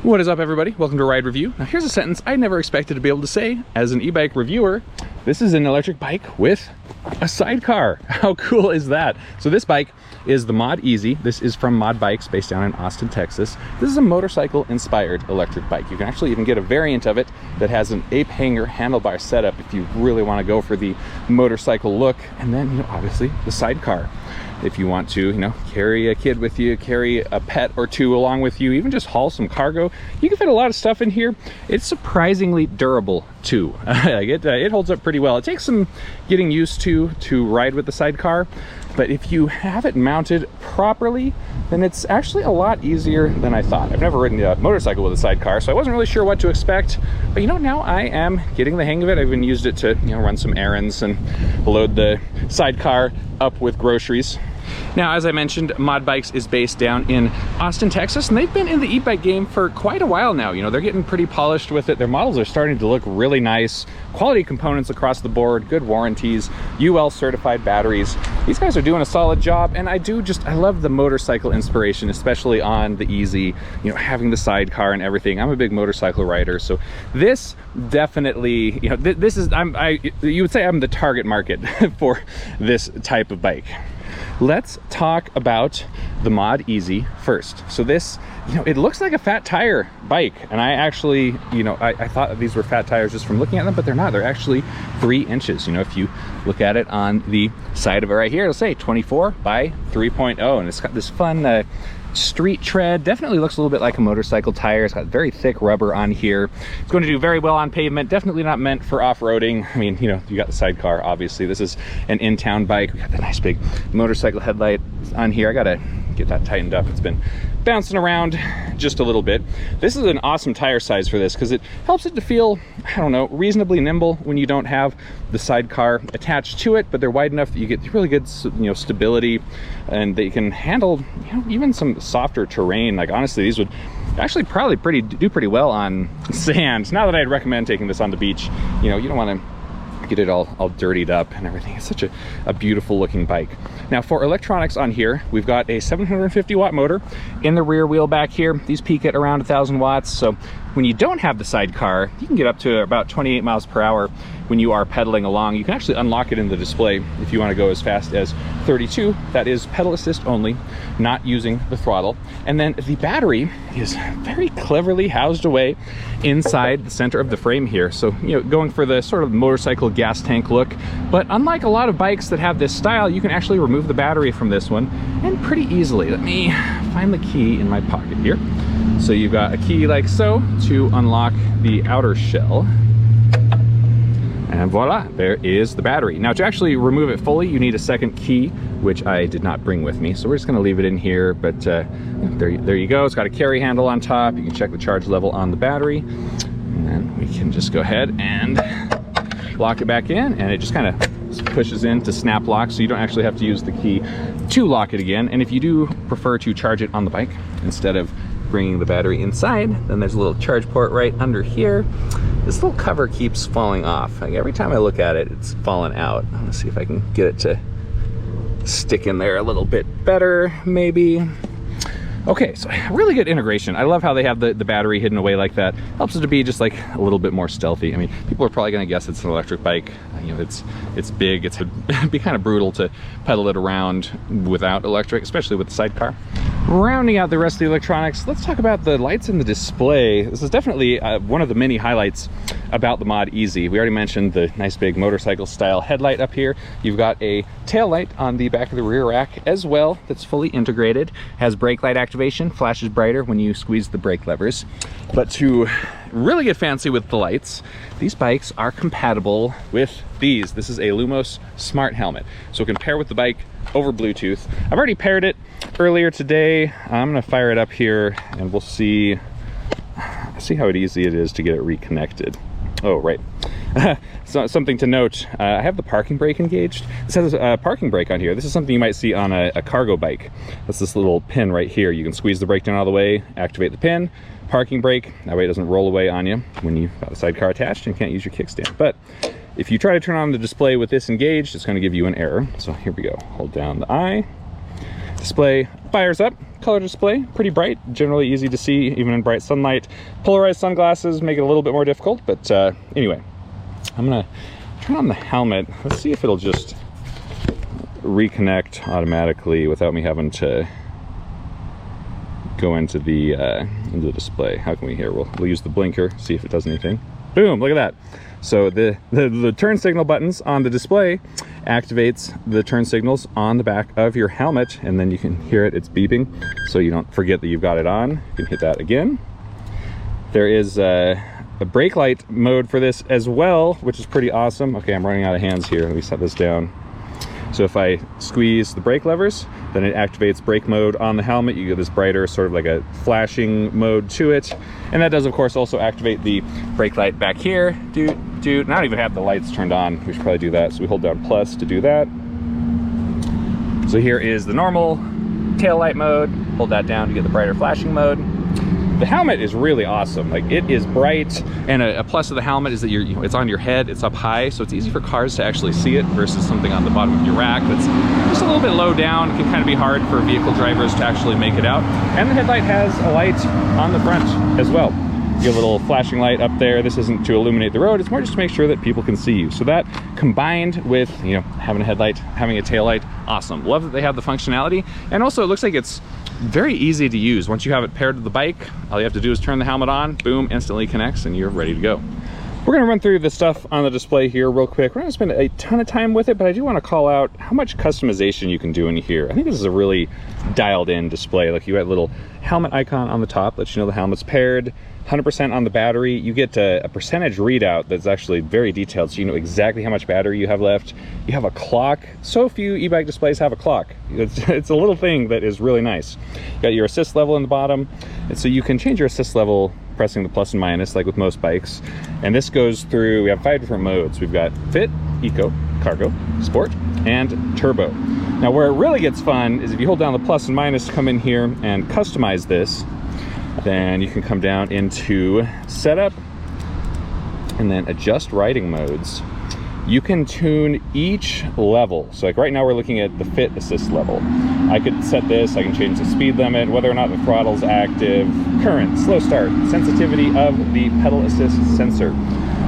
What is up, everybody? Welcome to Ride Review. Now here's a sentence I never expected to be able to say as an e-bike reviewer. This is an electric bike with a sidecar. How cool is that? So this bike is the Mod Easy. This is from Mod Bikes based down in Austin, Texas. This is a motorcycle inspired electric bike. You can actually even get a variant of it that has an ape hanger handlebar setup if you really want to go for the motorcycle look. And then, obviously the sidecar. If you want to, carry a kid with you, carry a pet or two along with you, even just haul some cargo, you can fit a lot of stuff in here. It's surprisingly durable too. It holds up pretty well. It takes some getting used to ride with the sidecar, but if you have it mounted properly, then it's actually a lot easier than I thought. I've never ridden a motorcycle with a sidecar, so I wasn't really sure what to expect. But now I am getting the hang of it. I've even used it to run some errands and load the sidecar up with groceries. Now, as I mentioned, Mod Bikes is based down in Austin, Texas, and they've been in the e-bike game for quite a while now. They're getting pretty polished with it. Their models are starting to look really nice. Quality components across the board, good warranties, UL certified batteries. These guys are doing a solid job, and I love the motorcycle inspiration, especially on the Easy, having the sidecar and everything. I'm a big motorcycle rider, so this definitely, this is, you would say I'm the target market for this type of bike. Let's talk about the Mod Easy first. So this, it looks like a fat tire bike, and I actually, I thought these were fat tires just from looking at them, but they're not. They're actually 3 inches. If you look at it on the side of it right here, it'll say 24 by 3.0, and it's got this fun street tread. Definitely looks a little bit like a motorcycle tire. It's got very thick rubber on here. It's going to do very well on pavement. Definitely not meant for off-roading. I mean, you got the sidecar, obviously. This is an in-town bike. We got the nice big motorcycle headlight on here. I gotta get that tightened up. It's been bouncing around just a little bit. This is an awesome tire size for this because it helps it to feel, reasonably nimble when you don't have the sidecar attached to it, but they're wide enough that you get really good, stability, and they can handle, even some softer terrain. Like, honestly, these would actually probably do pretty well on sand. Not that I'd recommend taking this on the beach. You don't want to get it all dirtied up and everything. It's such a beautiful looking bike. Now, for electronics on here, we've got a 750 watt motor in the rear wheel back here. These peak at around 1,000 watts. So when you don't have the sidecar, you can get up to about 28 miles per hour when you are pedaling along. You can actually unlock it in the display if you want to go as fast as 32. That is pedal assist only, not using the throttle. And then the battery is very cleverly housed away inside the center of the frame here. So, going for the sort of motorcycle gas tank look. But unlike a lot of bikes that have this style, you can actually remove the battery from this one, and pretty easily. Let me find the key in my pocket here. So you've got a key like so to unlock the outer shell. And voila, there is the battery. Now, to actually remove it fully, you need a second key, which I did not bring with me. So we're just gonna leave it in here, but there you go. It's got a carry handle on top. You can check the charge level on the battery. And then we can just go ahead and lock it back in, and it just kind of pushes in to snap lock, so you don't actually have to use the key to lock it again. And if you do prefer to charge it on the bike instead of bringing the battery inside, then there's a little charge port right under here. This little cover keeps falling off. Like, every time I look at it, it's falling out. I'm gonna see if I can get it to stick in there a little bit better, maybe. Okay, so really good integration. I love how they have the battery hidden away like that. Helps it to be just like a little bit more stealthy. I mean, people are probably gonna guess it's an electric bike. It's big. It'd be kind of brutal to pedal it around without electric, especially with the sidecar. Rounding out the rest of the electronics, let's talk about the lights in the display. This is definitely one of the many highlights about the Mod Easy. We already mentioned the nice big motorcycle style headlight up here. You've got a tail light on the back of the rear rack as well that's fully integrated. Has brake light activation, flashes brighter when you squeeze the brake levers. But to really get fancy with the lights, these bikes are compatible with these. This is a Lumos Smart Helmet. So it can pair with the bike over Bluetooth. I've already paired it earlier today. I'm gonna fire it up here and we'll see how easy it is to get it reconnected. Oh, right. So something to note, I have the parking brake engaged. This has a parking brake on here. This is something you might see on a cargo bike. That's this little pin right here. You can squeeze the brake down all the way, activate the pin, parking brake. That way it doesn't roll away on you when you've got the sidecar attached and can't use your kickstand. But if you try to turn on the display with this engaged, it's going to give you an error. So here we go. Hold down the I. Display fires up, color display, pretty bright, generally easy to see even in bright sunlight. Polarized sunglasses make it a little bit more difficult, but anyway, I'm gonna turn on the helmet. Let's see if it'll just reconnect automatically without me having to go into the display. How can we here? We'll use the blinker, see if it does anything. Boom, look at that. So the turn signal buttons on the display activates the turn signals on the back of your helmet, and then you can hear it's beeping, so you don't forget that you've got it on. You can hit that again. There is a brake light mode for this as well, which is pretty awesome. Okay, I'm running out of hands here. Let me set this down. So if I squeeze the brake levers, then it activates brake mode on the helmet. You get this brighter, sort of like a flashing mode to it. And that does, of course, also activate the brake light back here. And I don't even have the lights turned on. We should probably do that. So we hold down plus to do that. So here is the normal tail light mode. Hold that down to get the brighter flashing mode. The helmet is really awesome. Like, it is bright, and a plus of the helmet is that it's on your head, it's up high, so it's easy for cars to actually see it versus something on the bottom of your rack that's just a little bit low down. It can kind of be hard for vehicle drivers to actually make it out. And the headlight has a light on the front as well. You have a little flashing light up there. This isn't to illuminate the road, it's more just to make sure that people can see you. So that combined with, having a headlight, having a tail light, awesome. Love that they have the functionality. And also it looks like it's very easy to use. Once you have it paired to the bike, all you have to do is turn the helmet on, boom, instantly connects, and you're ready to go. We're gonna run through the stuff on the display here real quick. We're not gonna spend a ton of time with it, but I do wanna call out how much customization you can do in here. I think this is a really dialed in display. Like, you got a little helmet icon on the top, lets you know the helmet's paired, 100% on the battery. You get a percentage readout that's actually very detailed, so you know exactly how much battery you have left. You have a clock. So few e-bike displays have a clock. It's a little thing that is really nice. You got your assist level in the bottom, and so you can change your assist level pressing the plus and minus like with most bikes. And this goes through, we have 5 different modes. We've got Fit, Eco, Cargo, Sport, and Turbo. Now where it really gets fun is if you hold down the plus and minus to come in here and customize this, then you can come down into Setup and then Adjust Riding Modes. You can tune each level. So like right now we're looking at the Fit Assist level. I could set this, I can change the speed limit, whether or not the throttle's active, current, slow start, sensitivity of the pedal assist sensor.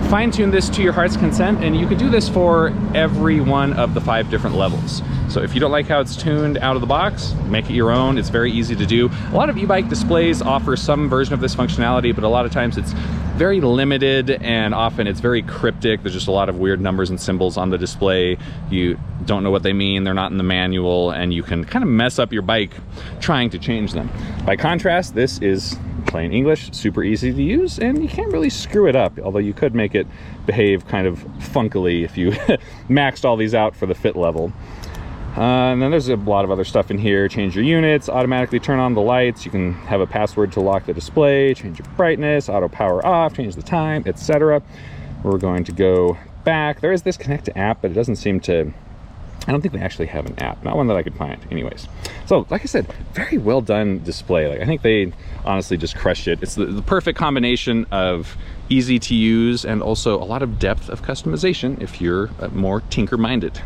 Fine tune this to your heart's consent, and you can do this for every one of the 5 different levels. So if you don't like how it's tuned out of the box, make it your own. It's very easy to do. A lot of e-bike displays offer some version of this functionality, but a lot of times it's very limited, and often it's very cryptic. There's just a lot of weird numbers and symbols on the display. You don't know what they mean, they're not in the manual, and you can kind of mess up your bike trying to change them. By contrast, this is plain English, super easy to use, and you can't really screw it up, although you could make it behave kind of funkily if you maxed all these out for the fit level. And then there's a lot of other stuff in here. Change your units, automatically turn on the lights. You can have a password to lock the display, change your brightness, auto power off, change the time, etc. We're going to go back. There is this connect to app, but it doesn't seem to, I don't think they actually have an app, not one that I could find anyways. So like I said, very well done display. Like, I think they honestly just crushed it. It's the perfect combination of easy to use and also a lot of depth of customization if you're more tinker minded.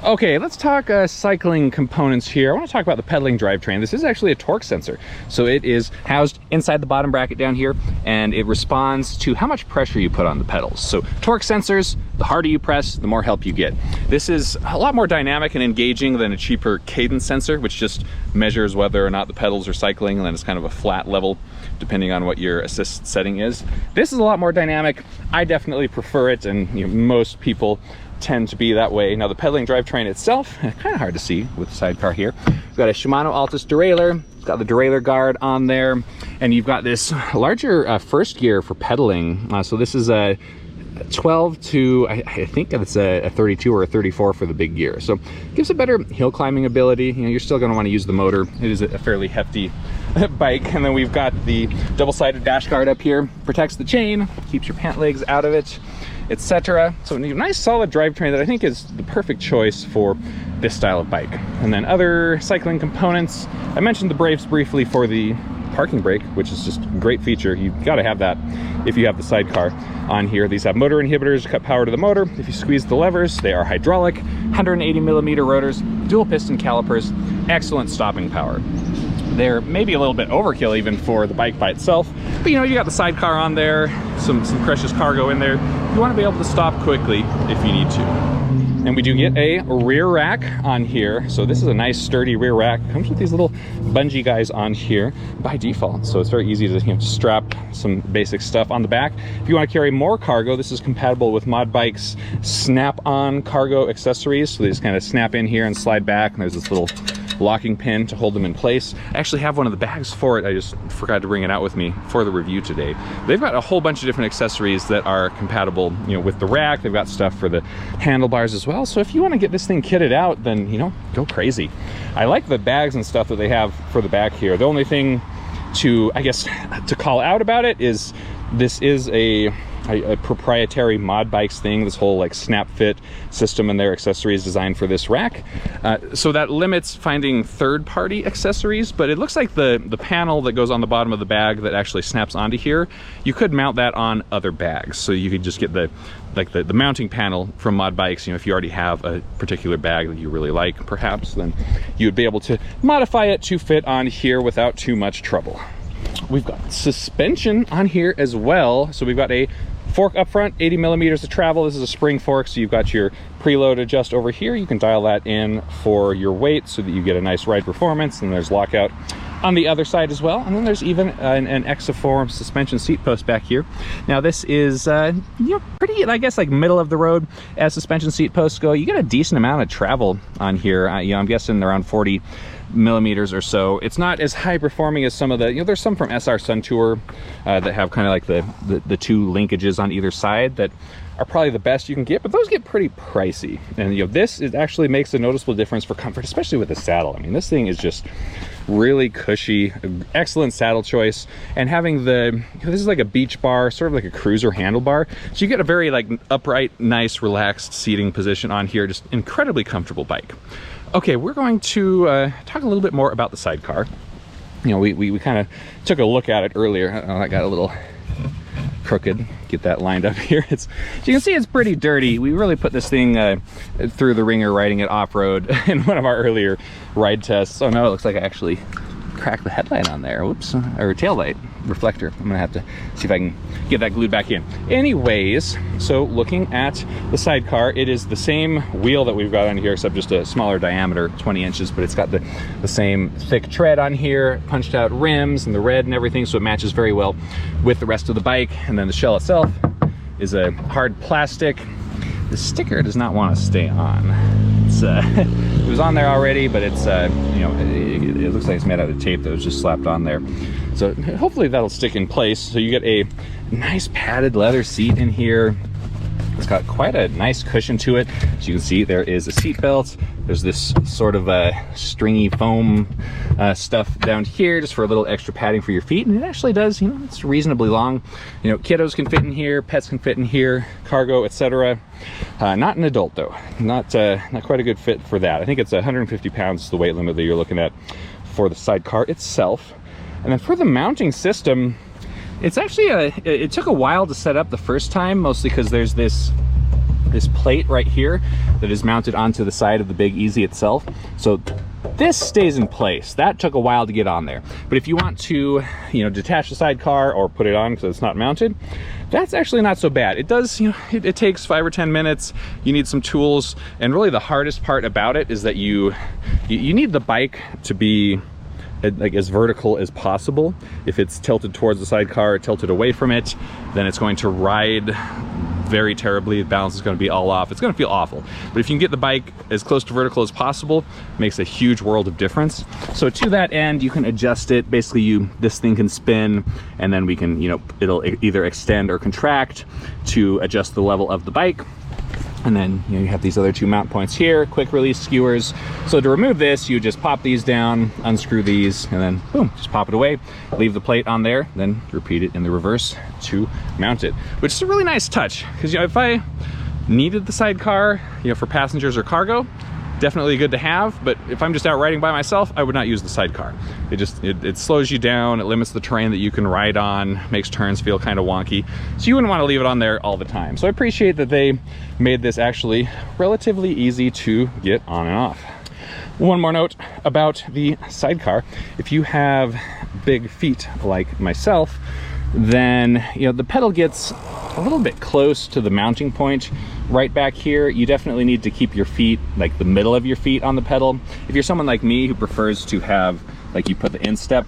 Okay, let's talk cycling components here. I want to talk about the pedaling drivetrain. This is actually a torque sensor. So it is housed inside the bottom bracket down here, and it responds to how much pressure you put on the pedals. So torque sensors, the harder you press, the more help you get. This is a lot more dynamic and engaging than a cheaper cadence sensor, which just measures whether or not the pedals are cycling, and then it's kind of a flat level depending on what your assist setting is. This is a lot more dynamic. I definitely prefer it, and most people tend to be that way. Now the pedaling drivetrain itself, kind of hard to see with the Sidecar here. We've got a Shimano Altus derailleur. It's got the derailleur guard on there, and you've got this larger first gear for pedaling. So this is a 12 to, I think it's a 32 or a 34 for the big gear. So it gives a better hill climbing ability. You're still going to want to use the motor. It is a fairly hefty bike. And then we've got the double-sided dash guard up here. Protects the chain, keeps your pant legs out of it, etc. So a nice solid drivetrain that I think is the perfect choice for this style of bike. And then other cycling components, I mentioned the brakes briefly for the parking brake, which is just a great feature. You've got to have that if you have the Sidecar on here. These have motor inhibitors to cut power to the motor. If you squeeze the levers, they are hydraulic, 180mm rotors, dual piston calipers, excellent stopping power. They're maybe a little bit overkill even for the bike by itself, but you know, you got the sidecar on there, some precious cargo in there. You want to be able to stop quickly if you need to. And we do get a rear rack on here. So this is a nice sturdy rear rack. Comes with these little bungee guys on here by default. So it's very easy to, you know, strap some basic stuff on the back. If you want to carry more cargo, this is compatible with Mod Bike's snap-on cargo accessories. So they just kind of snap in here and slide back, and there's this little locking pin to hold them in place. I actually have one of the bags for it. I just forgot to bring it out with me for the review today. They've got a whole bunch of different accessories that are compatible, you know, with the rack. They've got stuff for the handlebars as well. So if you want to get this thing kitted out, then, you know, go crazy. I like the bags and stuff that they have for the back here. The only thing to, I guess, to call out about it is this is a proprietary Mod Bikes thing, this whole like snap fit system and their accessories designed for this rack. So that limits finding third-party accessories, but it looks like the panel that goes on the bottom of the bag that actually snaps onto here, you could mount that on other bags. So you could just get the mounting panel from Mod Bikes. You know, if you already have a particular bag that you really like, perhaps, then you would be able to modify it to fit on here without too much trouble. We've got suspension on here as well. So we've got a fork up front, 80 millimeters of travel. This is a spring fork, so you've got your preload adjust over here. You can dial that in for your weight so that you get a nice ride performance, and there's lockout on the other side as well. And then there's even an Exaform suspension seat post back here. Now this is you know, pretty, I guess, like middle of the road as suspension seat posts go. You get a decent amount of travel on here. You know, I'm guessing around 40 millimeters or so. It's not as high performing as some of the, you know, there's some from SR Sun Tour that have kind of like the two linkages on either side that are probably the best you can get, but those get pretty pricey. And you know, this actually makes a noticeable difference for comfort, especially with the saddle. I mean, this thing is just really cushy, excellent saddle choice. And having the, you know, this is like a beach bar, sort of like a cruiser handlebar, so you get a very like upright, nice, relaxed seating position on here. Just incredibly comfortable bike. Okay, we're going to talk a little bit more about the sidecar. You know, we kind of took a look at it earlier. I got a little crooked. Get that lined up here. As you can see, it's pretty dirty. We really put this thing through the ringer riding it off-road in one of our earlier ride tests. Oh no, it looks like I actually cracked the headlight on there. Whoops, or tail light reflector. I'm gonna have to see if I can get that glued back in. Anyways, so looking at the sidecar, it is the same wheel that we've got on here, except just a smaller diameter, 20 inches, but it's got the same thick tread on here, punched out rims and the red and everything, so it matches very well with the rest of the bike. And then the shell itself is a hard plastic. The sticker does not want to stay on. It's it was on there already, but it's you know, it looks like it's made out of tape that was just slapped on there. So hopefully that'll stick in place. So you get a nice padded leather seat in here. It's got quite a nice cushion to it. As you can see, there is a seat belt. There's this sort of stringy foam stuff down here just for a little extra padding for your feet. And it actually does, you know, it's reasonably long. You know, kiddos can fit in here, pets can fit in here, cargo, etc. Not an adult though. Not quite a good fit for that. I think it's 150 pounds is the weight limit that you're looking at for the sidecar itself. And then for the mounting system, it's actually it took a while to set up the first time, mostly because there's this plate right here that is mounted onto the side of the Big Easy itself. So this stays in place. That took a while to get on there. But if you want to, you know, detach the sidecar or put it on because it's not mounted, that's actually not so bad. It does, you know, it takes 5 or 10 minutes. You need some tools, and really the hardest part about it is that you need the bike to be like as vertical as possible. If it's tilted towards the sidecar or tilted away from it, then it's going to ride very terribly. The balance is going to be all off. It's going to feel awful. But if you can get the bike as close to vertical as possible, it makes a huge world of difference. So to that end, you can adjust it. Basically, this thing can spin, and then we can, you know, it'll either extend or contract to adjust the level of the bike. And then, you know, you have these other two mount points here, quick release skewers. So to remove this, you just pop these down, unscrew these, and then boom, just pop it away, leave the plate on there, then repeat it in the reverse to mount it, which is a really nice touch. Because, you know, if I needed the sidecar, you know, for passengers or cargo, definitely good to have. But if I'm just out riding by myself, I would not use the sidecar. It slows you down, it limits the terrain that you can ride on, makes turns feel kind of wonky. So you wouldn't want to leave it on there all the time. So I appreciate that they made this actually relatively easy to get on and off. One more note about the Sidecar. If you have big feet like myself, then the pedal gets a little bit close to the mounting point right back here. You definitely need to keep your feet, like the middle of your feet, on the pedal. If you're someone like me who prefers to have, like, you put the instep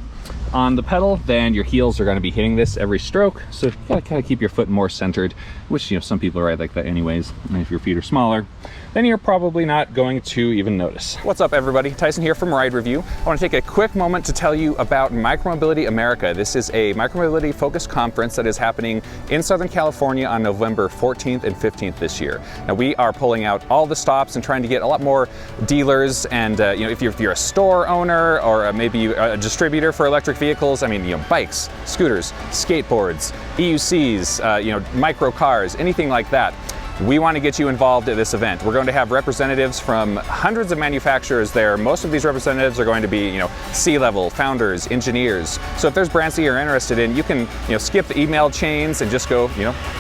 on the pedal, then your heels are going to be hitting this every stroke, so you gotta kind of keep your foot more centered, which some people ride like that anyways. And if your feet are smaller, then you're probably not going to even notice. What's up, everybody? Tyson here from Ride Review. I want to take a quick moment to tell you about Micromobility America. This is a micromobility focused conference that is happening in Southern California on November 14th and 15th this year. Now, we are pulling out all the stops and trying to get a lot more dealers, and if you're a store owner or maybe a distributor for electric vehicles, I mean, bikes, scooters, skateboards, EUCs, micro cars, anything like that. We want to get you involved at this event. We're going to have representatives from hundreds of manufacturers there. Most of these representatives are going to be, C-level, founders, engineers. So if there's brands that you're interested in, you can, skip the email chains and just go,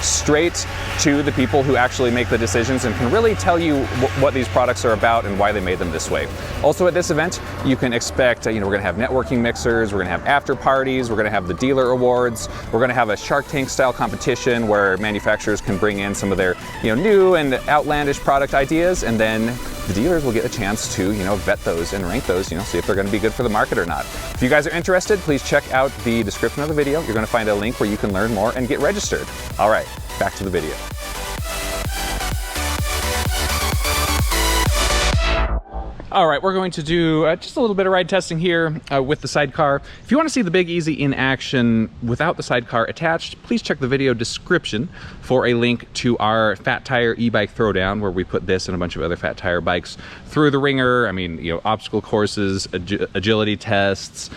straight to the people who actually make the decisions and can really tell you what these products are about and why they made them this way. Also at this event, you can expect, we're going to have networking mixers, we're going to have after parties, we're going to have the dealer awards, we're going to have a Shark Tank style competition where manufacturers can bring in some of their new and outlandish product ideas, and then the dealers will get a chance to, vet those and rank those, see if they're going to be good for the market or not. If you guys are interested, please check out the description of the video. You're going to find a link where you can learn more and get registered. All right, back to the video. All right, we're going to do just a little bit of ride testing here with the Sidecar. If you want to see the Big Easy in action without the Sidecar attached, please check the video description for a link to our Fat Tire e-bike throwdown, where we put this and a bunch of other Fat Tire bikes through the ringer. I mean, obstacle courses, agility tests,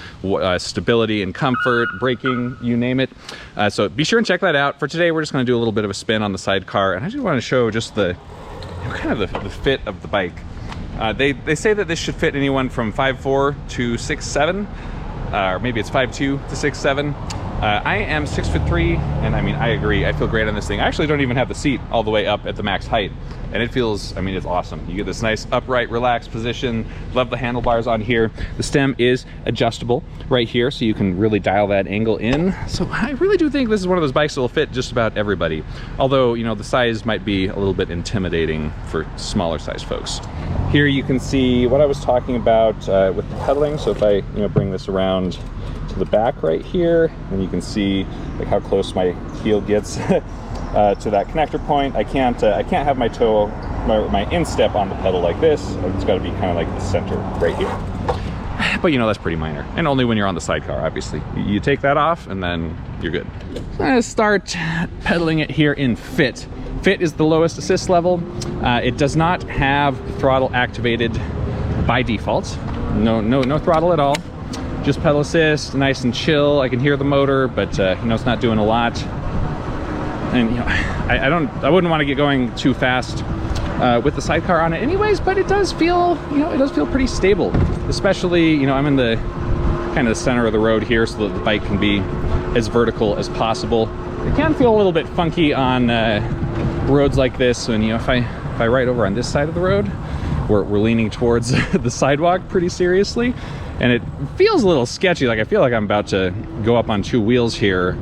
stability and comfort, braking, you name it. So be sure and check that out. For today, we're just going to do a little bit of a spin on the Sidecar, and I just want to show just the kind of the fit of the bike. They say that this should fit anyone from 5'4" to 6'7", or maybe it's 5'2" to 6'7". I am 6'3", and I mean, I agree. I feel great on this thing. I actually don't even have the seat all the way up at the max height, and it feels, I mean, it's awesome. You get this nice upright, relaxed position. Love the handlebars on here. The stem is adjustable right here, so you can really dial that angle in. So I really do think this is one of those bikes that will fit just about everybody. Although, the size might be a little bit intimidating for smaller size folks. Here you can see what I was talking about with the pedaling. So if I, bring this around to the back right here, and you can see like how close my heel gets to that connector point. I can't have my toe, my instep on the pedal like this. It's got to be kind of like the center right here. But that's pretty minor, and only when you're on the Sidecar, obviously. You take that off and then you're good. So I'm gonna start pedaling it here in fit. Fit is the lowest assist level. It does not have throttle activated by default. No throttle at all. Just pedal assist, nice and chill. I can hear the motor, but it's not doing a lot. And I wouldn't want to get going too fast with the Sidecar on it anyways, but it does feel, it does feel pretty stable. Especially, I'm in the kind of the center of the road here, so that the bike can be as vertical as possible. It can feel a little bit funky on roads like this, and if I ride over on this side of the road, we're leaning towards the sidewalk pretty seriously, and it feels a little sketchy. Like I feel like I'm about to go up on two wheels here,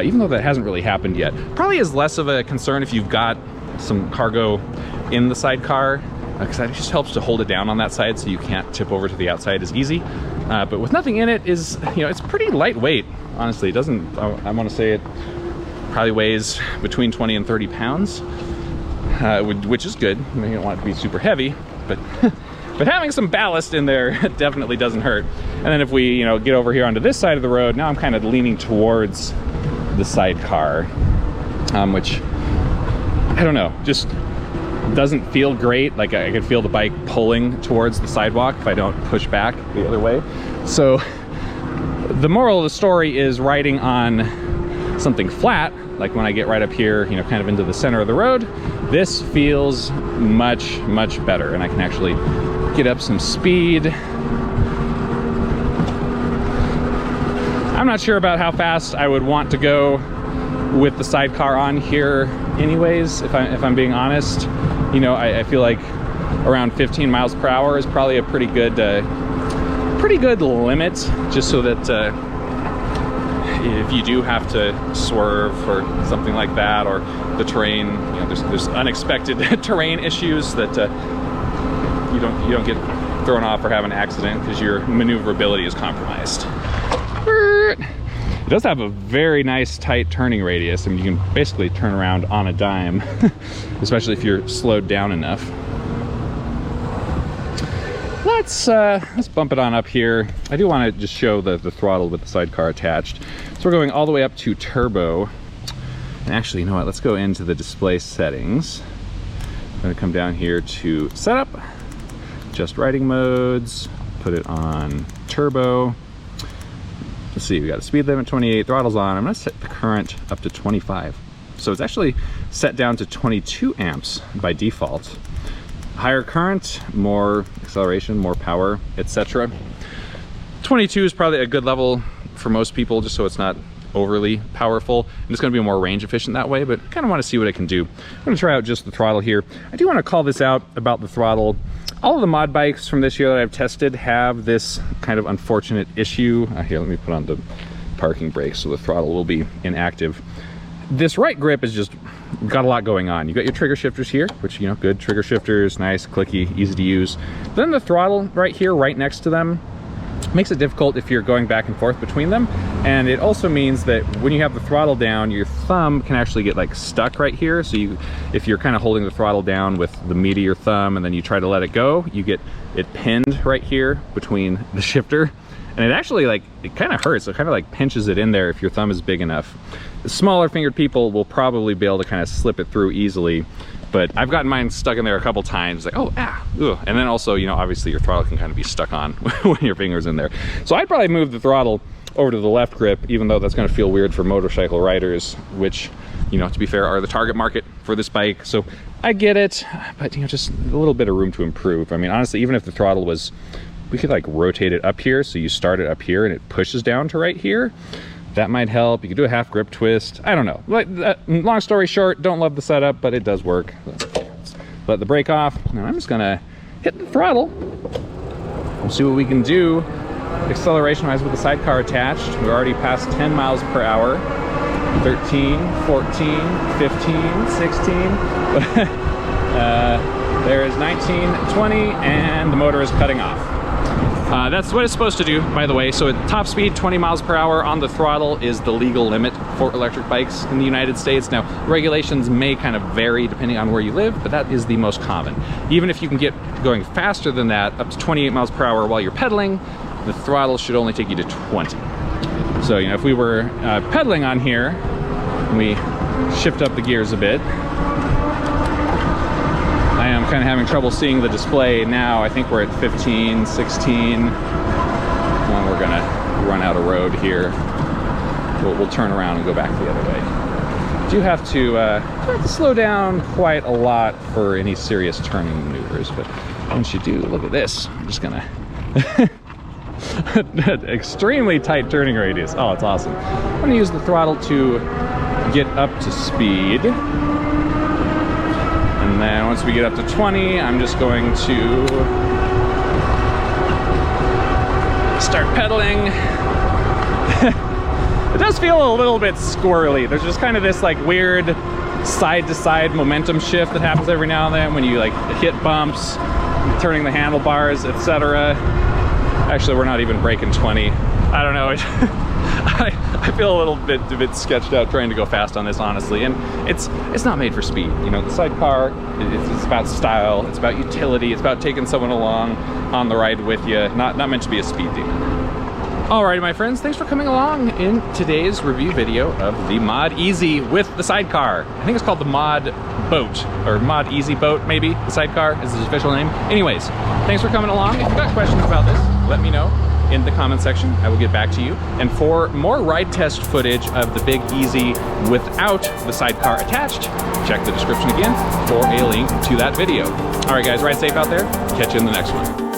even though that hasn't really happened yet. Probably is less of a concern if you've got some cargo in the Sidecar, because it just helps to hold it down on that side so you can't tip over to the outside as easy. But with nothing in it, it's pretty lightweight. Honestly, it doesn't. I want to say it probably weighs between 20 and 30 pounds, which is good. I mean, you don't want it to be super heavy, but but having some ballast in there definitely doesn't hurt. And then if we get over here onto this side of the road, now I'm kind of leaning towards the Sidecar, which I don't know, just doesn't feel great. Like I could feel the bike pulling towards the sidewalk if I don't push back the other way. So the moral of the story is riding on something flat, like when I get right up here, kind of into the center of the road, this feels much better, and I can actually get up some speed. I'm not sure about how fast I would want to go with the Sidecar on here anyways, if I'm being honest. I feel like around 15 miles per hour is probably a pretty good limit, just so that if you do have to swerve or something like that, or the terrain, you know, there's unexpected terrain issues that you don't get thrown off or have an accident because your maneuverability is compromised. It does have a very nice tight turning radius. I mean, you can basically turn around on a dime, especially if you're slowed down enough. Let's bump it on up here. I do want to just show the throttle with the sidecar attached. So we're going all the way up to turbo. And actually, you know what? Let's go into the display settings. I'm going to come down here to setup, just riding modes, put it on turbo. Let's see, we got a speed limit 28, throttle's on. I'm going to set the current up to 25. So it's actually set down to 22 amps by default. Higher current, more acceleration, more power, etc. 22 is probably a good level for most people, just so it's not overly powerful, and it's going to be more range efficient that way, but I kind of want to see what it can do. I'm going to try out just the throttle here. I do want to call this out about the throttle. All of the mod bikes from this year that I've tested have this kind of unfortunate issue. Here, let me put on the parking brakes so the throttle will be inactive. This right grip is just got a lot going on. You got your trigger shifters here, which, you know, good trigger shifters, nice, clicky, easy to use. Then the throttle right here, right next to them, makes it difficult if you're going back and forth between them. And it also means that when you have the throttle down, your thumb can actually get like stuck right here. So if you're kind of holding the throttle down with the meat of your thumb and then you try to let it go, you get it pinned right here between the shifter. And it actually, like, it kind of hurts. It kind of like pinches it in there if your thumb is big enough. The smaller fingered people will probably be able to kind of slip it through easily. But I've gotten mine stuck in there a couple times, like, oh, ah, ugh. And then also, you know, obviously your throttle can kind of be stuck on when your finger's in there. So I'd probably move the throttle over to the left grip, even though that's gonna feel weird for motorcycle riders, which, you know, to be fair, are the target market for this bike. So I get it, but, you know, just a little bit of room to improve. I mean, honestly, even if the throttle was, we could like rotate it up here, so you start it up here and it pushes down to right here. That might help. You could do a half grip twist. I don't know. Like, long story short, don't love the setup, but it does work. Let's let the brake off. Now I'm just gonna hit the throttle. We'll see what we can do acceleration-wise with the sidecar attached. We're already past 10 miles per hour. 13, 14, 15, 16. There is 19, 20, and the motor is cutting off. That's what it's supposed to do, by the way. So at top speed, 20 miles per hour on the throttle is the legal limit for electric bikes in the United States. Now, regulations may kind of vary depending on where you live, but that is the most common. Even if you can get going faster than that, up to 28 miles per hour while you're pedaling, the throttle should only take you to 20. So, you know, if we were pedaling on here, and we shift up the gears a bit, I am kind of having trouble seeing the display now. I think we're at 15, 16. Well, we're gonna run out of road here. We'll turn around and go back the other way. Do have to slow down quite a lot for any serious turning maneuvers, but once you do, look at this. I'm just gonna extremely tight turning radius. Oh, it's awesome. I'm gonna use the throttle to get up to speed. And then once we get up to 20, I'm just going to start pedaling. It does feel a little bit squirrely. There's just kind of this like weird side-to-side momentum shift that happens every now and then when you like hit bumps, turning the handlebars, etc. Actually, we're not even breaking 20. I don't know. I feel a little bit sketched out trying to go fast on this, honestly, and it's not made for speed. You know, the sidecar, it's about style, it's about utility, it's about taking someone along on the ride with you, not meant to be a speed demon. Alrighty, my friends, thanks for coming along in today's review video of the Mod Easy with the sidecar. I think it's called the Mod Boat, or Mod Easy Boat, maybe. The sidecar is its official name. Anyways, thanks for coming along. If you've got questions about this, let me know in the comment section. I will get back to you. And for more ride test footage of the Big Easy without the sidecar attached, check the description again for a link to that video. All right, guys, ride safe out there. Catch you in the next one.